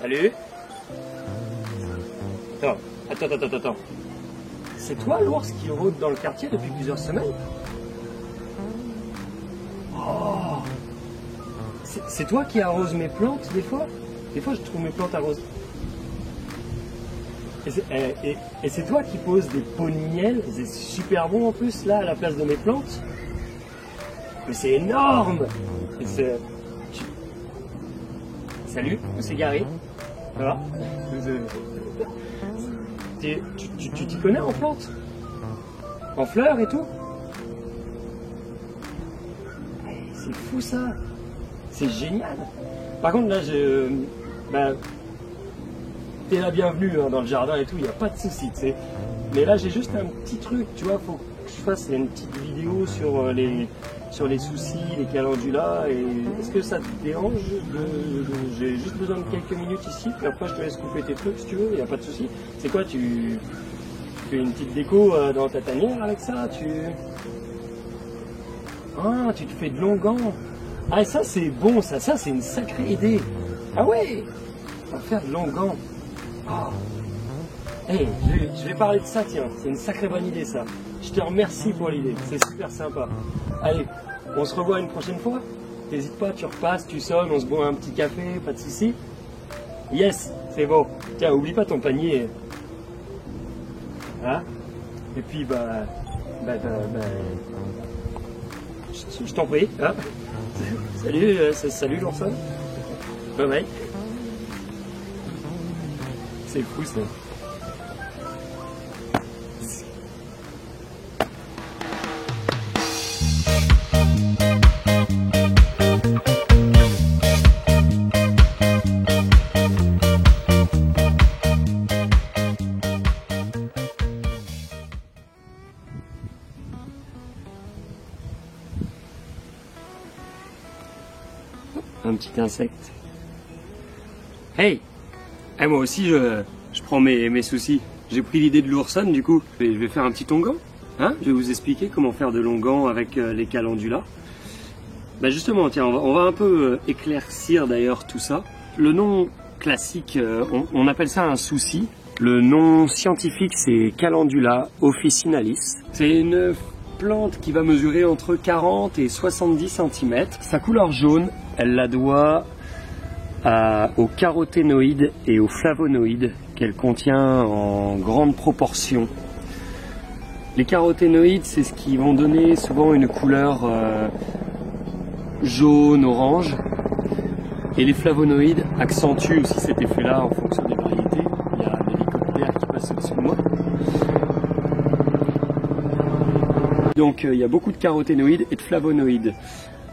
Salut. Attends. C'est toi l'ours qui rôde dans le quartier depuis plusieurs semaines? Oh. C'est toi qui arrose mes plantes des fois? Des fois je trouve mes plantes arrosées. Et c'est toi qui poses des pots de miel, c'est super bon en plus là à la place de mes plantes. Mais c'est énorme. Salut, c'est Gary. Ça va? Tu t'y connais en plantes? En fleurs et tout? C'est fou ça. C'est génial. Par contre là, t'es la bienvenue hein, dans le jardin et tout, il n'y a pas de souci, tu sais. Mais là j'ai juste un petit truc, tu vois, faut que je fasse une petite vidéo sur les soucis, les calendulas. Et est-ce que ça te dérange? J'ai juste besoin de quelques minutes ici, puis après je te laisse couper tes trucs si tu veux, il n'y a pas de souci. C'est quoi, tu fais une petite déco dans ta tanière avec ça? Ah, tu te fais de longs gants. Ah, ça c'est bon, ça c'est une sacrée idée. Ah ouais, on va faire de longs gants. Oh. Hey, je vais parler de ça, tiens, c'est une sacrée bonne idée ça. Je te remercie pour l'idée, c'est super sympa. Allez, on se revoit une prochaine fois. T'hésites pas, tu repasses, tu sonnes, on se boit un petit café, pas de soucis. Yes, c'est bon. Tiens, oublie pas ton panier. Hein? Et puis je t'en prie. Hein? Salut l'ourson. Bye bye. C'est fou ça. Un petit insecte. Hey! Hey, moi aussi je prends mes soucis. J'ai pris l'idée de l'ourson du coup. Je vais faire un petit onguent. Hein? Je vais vous expliquer comment faire de l'onguent avec les calendulas. Bah justement, tiens, on va un peu éclaircir d'ailleurs tout ça. Le nom classique, on appelle ça un souci. Le nom scientifique c'est Calendula officinalis. C'est une plante qui va mesurer entre 40 et 70 cm. Sa couleur jaune, elle la doit aux caroténoïdes et aux flavonoïdes qu'elle contient en grande proportion. Les caroténoïdes, c'est ce qui vont donner souvent une couleur jaune, orange. Et les flavonoïdes accentuent aussi cet effet-là en fonction des variétés. Il y a un hélicoptère qui passe au-dessus de moi. Donc il y a beaucoup de caroténoïdes et de flavonoïdes.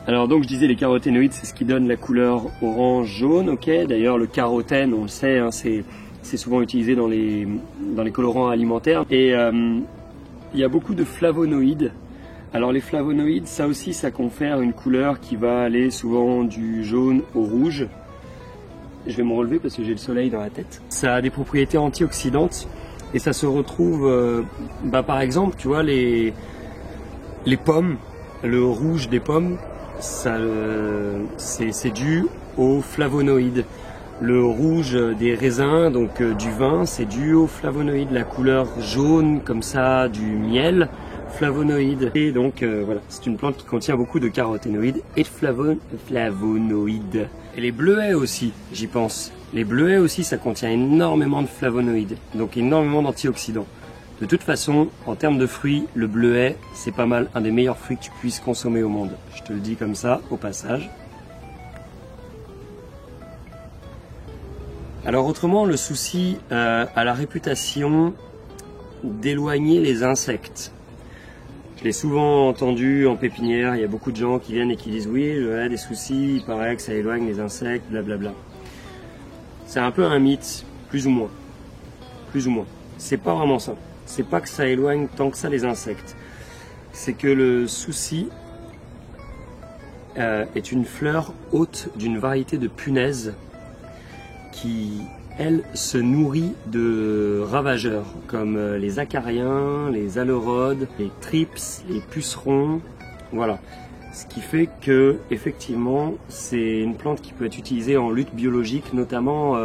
Alors donc je disais les caroténoïdes c'est ce qui donne la couleur orange-jaune, ok. D'ailleurs le carotène on le sait, hein, c'est souvent utilisé dans les colorants alimentaires. Et il y a beaucoup de flavonoïdes. Alors les flavonoïdes ça aussi ça confère une couleur qui va aller souvent du jaune au rouge. Je vais me relever parce que j'ai le soleil dans la tête. Ça a des propriétés antioxydantes et ça se retrouve par exemple tu vois les pommes, le rouge des pommes. C'est dû aux flavonoïdes. Le rouge des raisins, donc du vin, c'est dû aux flavonoïdes. La couleur jaune comme ça du miel, flavonoïdes. Et donc voilà, c'est une plante qui contient beaucoup de caroténoïdes et de flavonoïdes. Et les bleuets aussi, j'y pense. Les bleuets aussi, ça contient énormément de flavonoïdes, donc énormément d'antioxydants. De toute façon, en termes de fruits, le bleuet, c'est pas mal un des meilleurs fruits que tu puisses consommer au monde. Je te le dis comme ça, au passage. Alors autrement, le souci a la réputation d'éloigner les insectes. Je l'ai souvent entendu en pépinière, il y a beaucoup de gens qui viennent et qui disent « Oui, j'ai des soucis, il paraît que ça éloigne les insectes, blablabla. » C'est un peu un mythe, plus ou moins. Plus ou moins. C'est pas vraiment ça. C'est pas que ça éloigne tant que ça les insectes. C'est que le souci est une fleur hôte d'une variété de punaises qui, elle, se nourrit de ravageurs comme les acariens, les alerodes, les thrips, les pucerons. Voilà. Ce qui fait que, effectivement, c'est une plante qui peut être utilisée en lutte biologique, notamment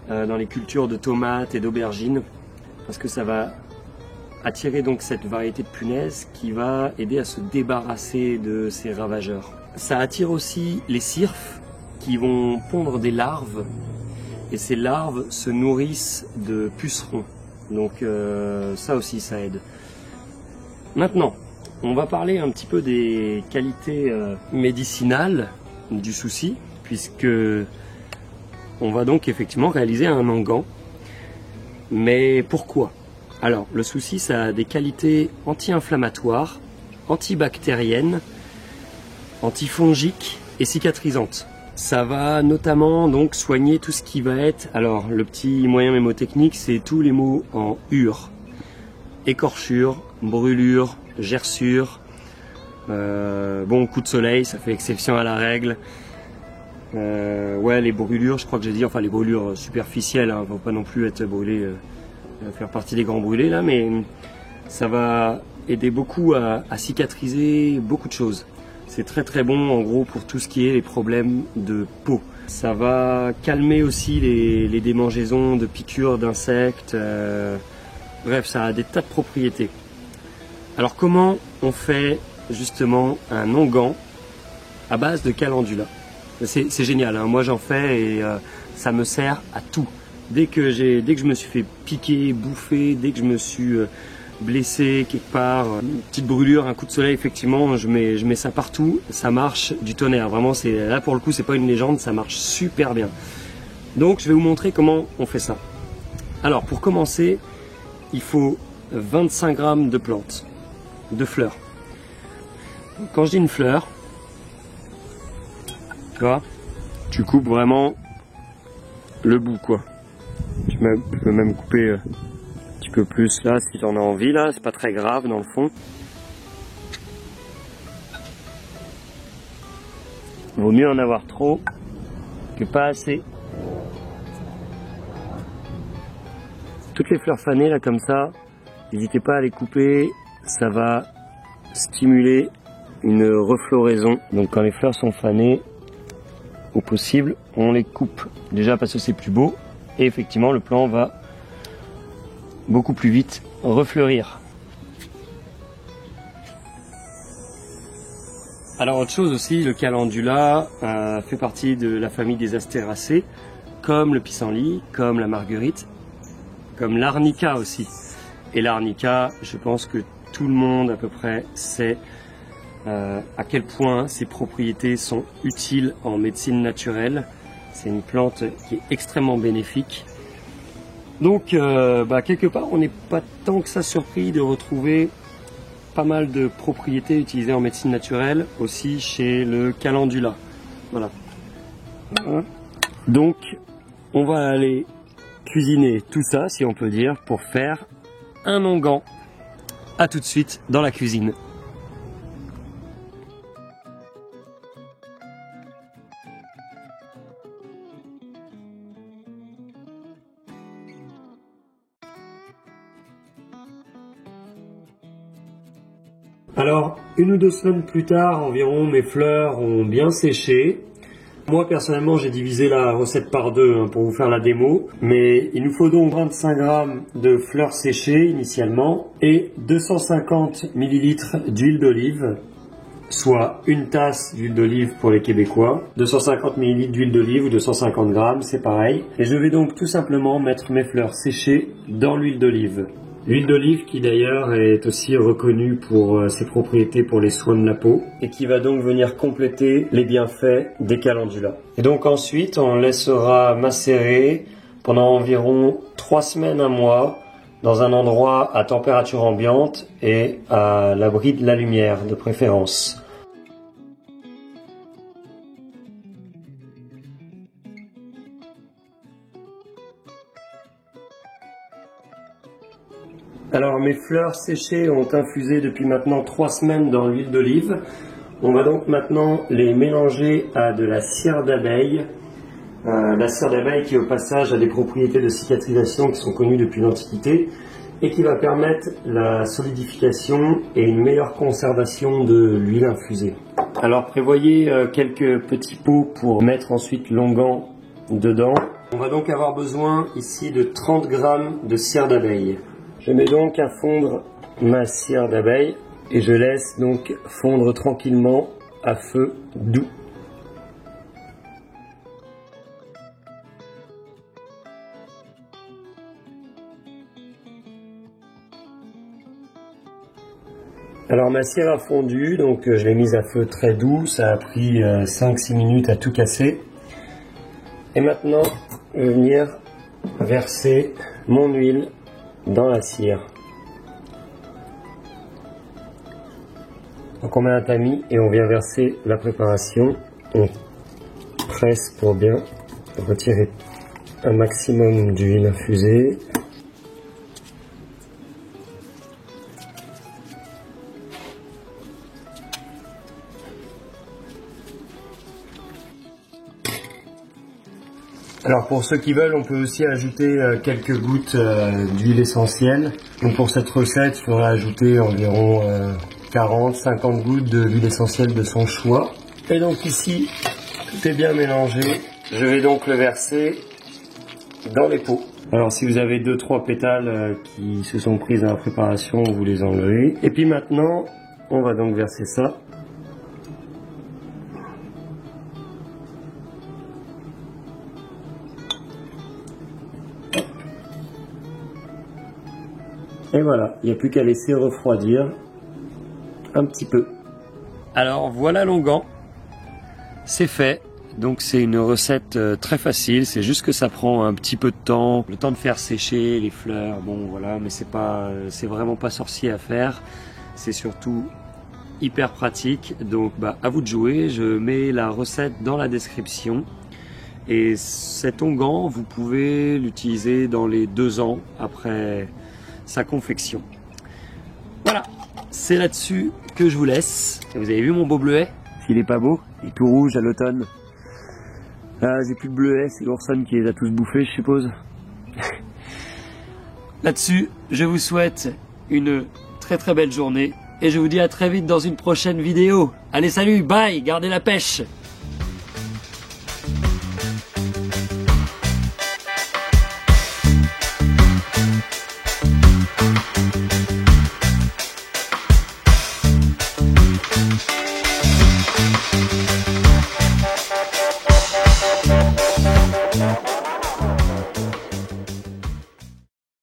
dans les cultures de tomates et d'aubergines, parce que ça va attirer donc cette variété de punaises qui va aider à se débarrasser de ces ravageurs. Ça attire aussi les cirfes qui vont pondre des larves, et ces larves se nourrissent de pucerons. Donc ça aussi, ça aide. Maintenant, on va parler un petit peu des qualités médicinales du souci, puisque on va donc effectivement réaliser un onguent. Mais pourquoi? Alors, le souci, ça a des qualités anti-inflammatoires, antibactériennes, antifongiques et cicatrisantes. Ça va notamment donc soigner tout ce qui va être, alors le petit moyen mémotechnique, c'est tous les mots en ure. Écorchure, brûlure, gerçure, bon, coup de soleil, ça fait exception à la règle. Ouais, les brûlures, je crois que j'ai dit, enfin les brûlures superficielles, hein, faut pas non plus être brûlé, faire partie des grands brûlés là, mais ça va aider beaucoup à cicatriser beaucoup de choses. C'est très très bon en gros pour tout ce qui est les problèmes de peau. Ça va calmer aussi les démangeaisons de piqûres d'insectes, bref, ça a des tas de propriétés. Alors comment on fait justement un onguent à base de calendula? C'est génial, hein. Moi j'en fais et ça me sert à tout. Dès que je me suis fait piquer, bouffer, dès que je me suis blessé quelque part, une petite brûlure, un coup de soleil, effectivement, je mets ça partout, ça marche du tonnerre. Vraiment, là pour le coup, c'est pas une légende, ça marche super bien. Donc je vais vous montrer comment on fait ça. Alors pour commencer, il faut 25 grammes de plantes, de fleurs. Quand je dis une fleur, tu vois, tu coupes vraiment le bout, quoi. Tu peux même couper un petit peu plus là si tu en as envie, là, c'est pas très grave dans le fond. Vaut mieux en avoir trop que pas assez. Toutes les fleurs fanées là comme ça, n'hésitez pas à les couper, ça va stimuler une refloraison. Donc quand les fleurs sont fanées, au possible, on les coupe. Déjà parce que c'est plus beau et effectivement le plant va beaucoup plus vite refleurir. Alors autre chose aussi, le calendula fait partie de la famille des astéracées, comme le pissenlit, comme la marguerite, comme l'arnica aussi. Et l'arnica, je pense que tout le monde à peu près sait à quel point ses propriétés sont utiles en médecine naturelle. C'est une plante qui est extrêmement bénéfique. Donc quelque part on n'est pas tant que ça surpris de retrouver pas mal de propriétés utilisées en médecine naturelle aussi chez le calendula. Voilà. Donc on va aller cuisiner tout ça, si on peut dire, pour faire un onguent. À tout de suite dans la cuisine. Alors, 1 ou 2 semaines plus tard environ, mes fleurs ont bien séché. Moi, personnellement, j'ai divisé la recette par 2 pour vous faire la démo. Mais il nous faut donc 25 grammes de fleurs séchées initialement et 250 ml d'huile d'olive, soit une tasse d'huile d'olive pour les Québécois. 250 ml d'huile d'olive ou 250 grammes, c'est pareil. Et je vais donc tout simplement mettre mes fleurs séchées dans l'huile d'olive. L'huile d'olive qui d'ailleurs est aussi reconnue pour ses propriétés pour les soins de la peau et qui va donc venir compléter les bienfaits des calendula. Et donc ensuite on laissera macérer pendant environ 3 semaines, 1 mois dans un endroit à température ambiante et à l'abri de la lumière de préférence. Alors mes fleurs séchées ont infusé depuis maintenant 3 semaines dans l'huile d'olive. On va donc maintenant les mélanger à de la cire d'abeille. La cire d'abeille qui au passage a des propriétés de cicatrisation qui sont connues depuis l'Antiquité et qui va permettre la solidification et une meilleure conservation de l'huile infusée. Alors prévoyez quelques petits pots pour mettre ensuite l'onguent dedans. On va donc avoir besoin ici de 30 g de cire d'abeille. Je mets donc à fondre ma cire d'abeille et je laisse donc fondre tranquillement à feu doux. Alors ma cire a fondu, donc je l'ai mise à feu très doux, ça a pris 5-6 minutes à tout casser. Et maintenant, je vais venir verser mon huile dans la cire. Donc on met un tamis et on vient verser la préparation. On presse pour bien retirer un maximum d'huile infusée. Alors pour ceux qui veulent, on peut aussi ajouter quelques gouttes d'huile essentielle. Donc pour cette recette, il faudra ajouter environ 40-50 gouttes d'huile essentielle de son choix. Et donc ici, tout est bien mélangé. Je vais donc le verser dans les pots. Alors si vous avez 2-3 pétales qui se sont prises dans la préparation, vous les enlevez. Et puis maintenant, on va donc verser ça. Et voilà, il n'y a plus qu'à laisser refroidir un petit peu. Alors voilà l'onguent, c'est fait. Donc c'est une recette très facile, c'est juste que ça prend un petit peu de temps, le temps de faire sécher les fleurs, bon voilà, mais c'est vraiment pas sorcier à faire, c'est surtout hyper pratique. Donc à vous de jouer, je mets la recette dans la description. Et cet onguent, vous pouvez l'utiliser dans les 2 ans après sa confection. Voilà, c'est là-dessus que je vous laisse. Et vous avez vu mon beau bleuet? S'il est pas beau, il est tout rouge à l'automne. Là, j'ai plus de bleuets, c'est l'ourson qui les a tous bouffés, je suppose. Là-dessus, je vous souhaite une très très belle journée et je vous dis à très vite dans une prochaine vidéo. Allez, salut, bye, gardez la pêche!